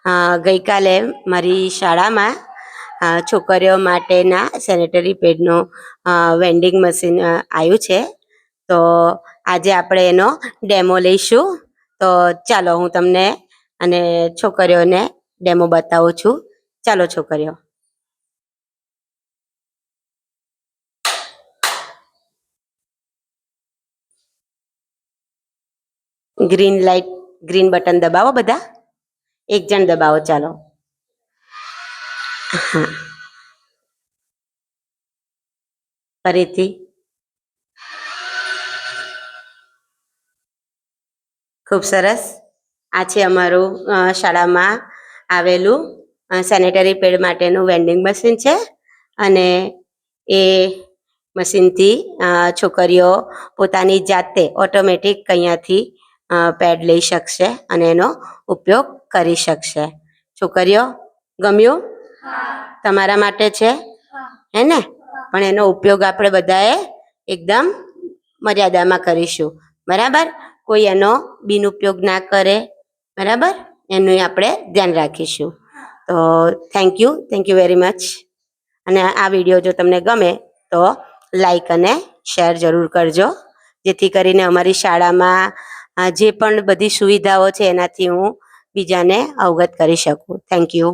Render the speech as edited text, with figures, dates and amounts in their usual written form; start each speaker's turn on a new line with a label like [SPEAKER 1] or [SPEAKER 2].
[SPEAKER 1] ગઈકાલે મારી શાળામાં છોકરીઓ માટેના સેનેટરી પેડનો વેન્ડિંગ મશીન આવ્યું છે. તો આજે આપણે એનો ડેમો લઈશું. તો ચાલો હું તમને અને છોકરીઓને ડેમો બતાવું છું. ચાલો છોકરીઓ. ગ્રીન લાઇટ, ગ્રીન બટન દબાવો બધા. એક જણ દબાવો. ચાલો. હા, ફરીથી. ખૂબ સરસ. આ છે અમારું શાળામાં આવેલું સેનેટરી પેડ માટેનું વેન્ડિંગ મશીન છે. અને એ મશીનથી છોકરીઓ પોતાની જાતે ઓટોમેટિક અહીંયાથી પેડ લઈ શકશે અને એનો ઉપયોગ કરી શકશે. છોકરીઓ, ગમ્યું? તમારા માટે છે, હે ને? પણ એનો ઉપયોગ આપણે બધાએ એકદમ મર્યાદામાં કરીશું, બરાબર? કોઈ એનો બિનઉપયોગ ના કરે, બરાબર? એનું આપણે ધ્યાન રાખીશું. તો થેન્ક યુ વેરી મચ. અને આ વિડીયો જો તમને ગમે તો લાઈક અને શેર જરૂર કરજો, જેથી કરીને અમારી શાળામાં જે પણ બધી સુવિધાઓ છે એનાથી હું બીજાને અવગત કરી શકું. Thank you.